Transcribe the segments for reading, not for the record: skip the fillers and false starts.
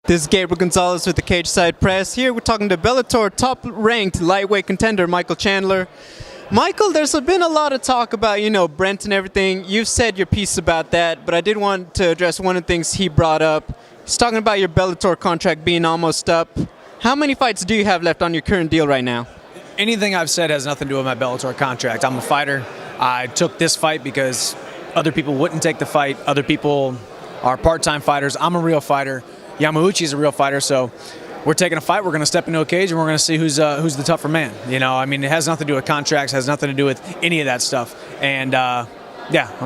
This is Gabriel Gonzalez with the Cage Side Press. Here we're talking to Bellator top-ranked lightweight contender Michael Chandler. Michael, there's been a lot of talk about, Brent and everything. You've said your piece about that, but I did want to address one of the things he brought up. He's talking about your Bellator contract being almost up. How many fights do you have left on your current deal right now? Anything I've said has nothing to do with my Bellator contract. I'm a fighter. I took this fight because other people wouldn't take the fight. Other people are part-time fighters. I'm a real fighter. Yamauchi is a real fighter, so we're taking a fight. We're going to step into a cage, and we're going to see who's the tougher man. It has nothing to do with contracts, has nothing to do with any of that stuff. And, I'm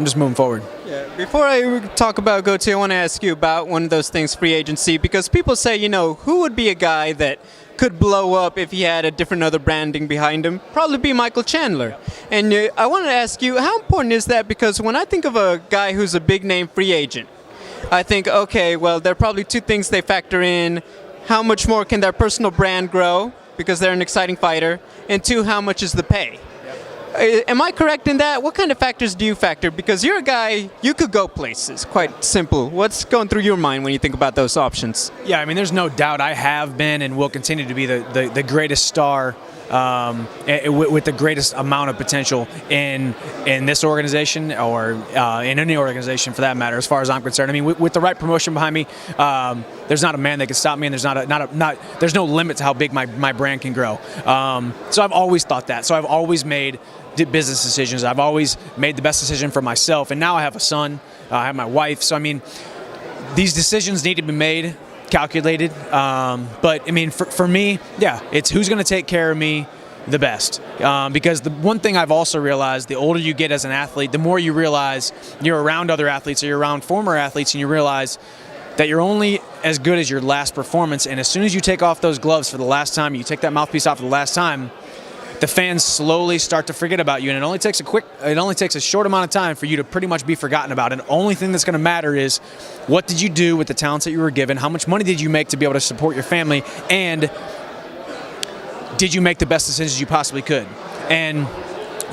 just moving forward. Yeah. Before I talk about GOATY, I want to ask you about one of those things, free agency, because people say, who would be a guy that could blow up if he had a different other branding behind him? Probably be Michael Chandler. And I wanted to ask you, how important is that? Because when I think of a guy who's a big-name free agent, I think, okay, well, there are probably two things they factor in. How much more can their personal brand grow because they're an exciting fighter? And two, how much is the pay? Yep. Am I correct in that? What kind of factors do you factor? Because you're a guy, you could go places, quite simple. What's going through your mind when you think about those options? Yeah, there's no doubt I have been and will continue to be the greatest star with the greatest amount of potential in this organization or in any organization for that matter, as far as I'm concerned. With the right promotion behind me, there's not a man that can stop me, and there's no limit to how big my brand can grow. So I've always thought that. So I've always made business decisions. I've always made the best decision for myself, and now I have a son. I have my wife. So these decisions need to be made, calculated, but for me, it's who's going to take care of me the best, because the one thing I've also realized, the older you get as an athlete, the more you realize you're around other athletes or you're around former athletes, and you realize that you're only as good as your last performance. And as soon as you take off those gloves for the last time, you take that mouthpiece off for the last time, the fans slowly start to forget about you, and it only takes a short amount of time for you to pretty much be forgotten about. And the only thing that's going to matter is, what did you do with the talents that you were given? How much money did you make to be able to support your family? And did you make the best decisions you possibly could? And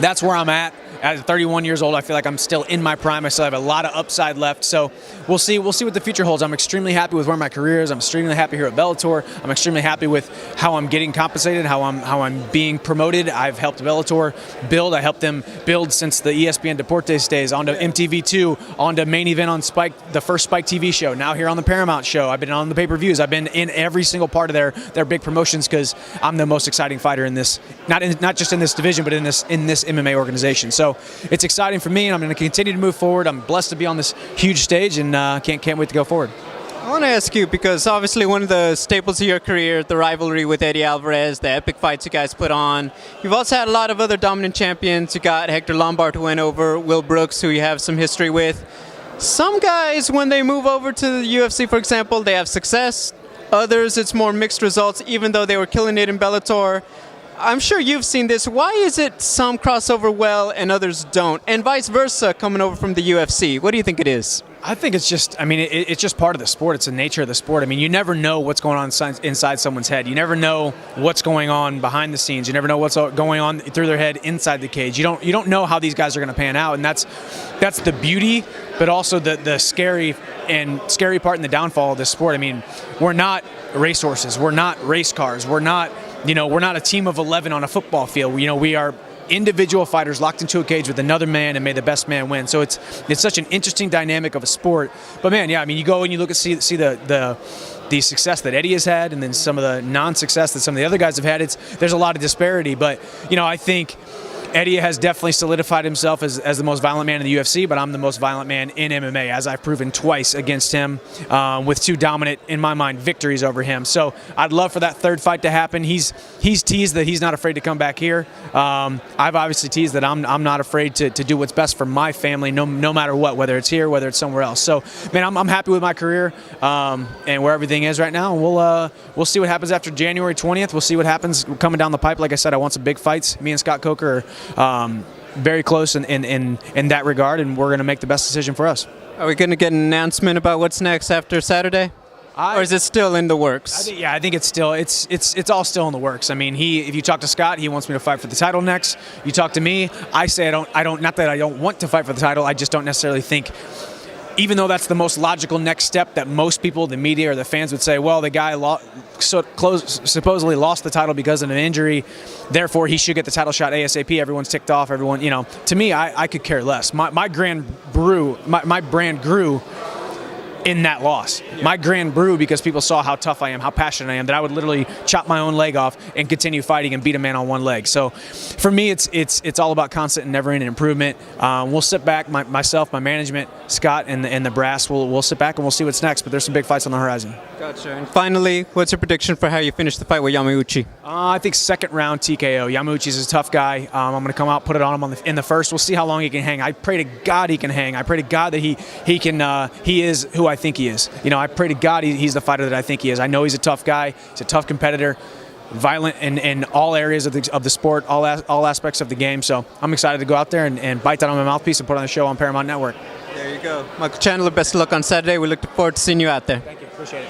that's where I'm at. At 31 years old, I feel like I'm still in my prime. I still have a lot of upside left. So we'll see what the future holds. I'm extremely happy with where my career is. I'm extremely happy here at Bellator. I'm extremely happy with how I'm getting compensated, how I'm being promoted. I've helped Bellator build. I helped them build since the ESPN Deportes days, onto MTV2, onto Main Event on Spike, the first Spike TV show. Now here on the Paramount show. I've been on the pay-per-views. I've been in every single part of their big promotions because I'm the most exciting fighter in this, not just in this division, but in this MMA organization. So it's exciting for me, and I'm going to continue to move forward. I'm blessed to be on this huge stage, and can't wait to go forward. I want to ask you, because obviously one of the staples of your career, the rivalry with Eddie Alvarez, the epic fights you guys put on. You've also had a lot of other dominant champions. You got Hector Lombard, who went over, Will Brooks, who you have some history with. Some guys, when they move over to the UFC, for example, they have success. Others, it's more mixed results, even though they were killing it in Bellator. I'm sure you've seen this. Why is it some cross over well and others don't? And vice versa, coming over from the UFC. What do you think it is? I think it's just, it's just part of the sport. It's the nature of the sport. You never know what's going on inside someone's head. You never know what's going on behind the scenes. You never know what's going on through their head inside the cage. You don't know how these guys are going to pan out, and that's the beauty, but also the scary part and the downfall of this sport. We're not racehorses. We're not race cars. We're not a team of 11 on a football field. We are individual fighters locked into a cage with another man, and may the best man win. So it's such an interesting dynamic of a sport. But man, you go and you look at see the success that Eddie has had, and then some of the non-success that some of the other guys have had. There's a lot of disparity, but I think Eddie has definitely solidified himself as the most violent man in the UFC, but I'm the most violent man in MMA, as I've proven twice against him, with two dominant, in my mind, victories over him. So I'd love for that third fight to happen. He's teased that he's not afraid to come back here. I've obviously teased that I'm not afraid to do what's best for my family, no matter what, whether it's here, whether it's somewhere else. So, man, I'm happy with my career and where everything is right now. We'll see what happens after January 20th. We'll see what happens coming down the pipe. Like I said, I want some big fights. Me and Scott Coker are very close in that regard, and we're going to make the best decision for us. Are we going to get an announcement about what's next after Saturday? Or is it still in the works? I think it's still it's all still in the works. If you talk to Scott, he wants me to fight for the title next. You talk to me, I say I don't not that I don't want to fight for the title, I just don't necessarily think even though that's the most logical next step that most people, the media or the fans would say, well, the guy supposedly lost the title because of an injury, therefore he should get the title shot ASAP. Everyone's ticked off. Everyone, to me, I could care less. My brand grew in that loss. Yeah. My brand grew because people saw how tough I am, how passionate I am, that I would literally chop my own leg off and continue fighting and beat a man on one leg. So for me, it's all about constant and never-ending improvement. We'll sit back, myself, my management, Scott, and the brass, we'll sit back and we'll see what's next, but there's some big fights on the horizon. Gotcha. And finally, what's your prediction for how you finish the fight with Yamauchi? I think second round TKO. Yamauchi's a tough guy. I'm going to come out, put it on him in the first. We'll see how long he can hang. I pray to God he can hang. I pray to God that he is who I think he is. I pray to God he's the fighter that I think he is. I know he's a tough guy. He's a tough competitor, violent in all areas of the sport, all aspects of the game. So I'm excited to go out there and bite that on my mouthpiece and put on a show on Paramount Network. There you go. Michael Chandler, best of luck on Saturday. We look forward to seeing you out there. Thank you. Appreciate it.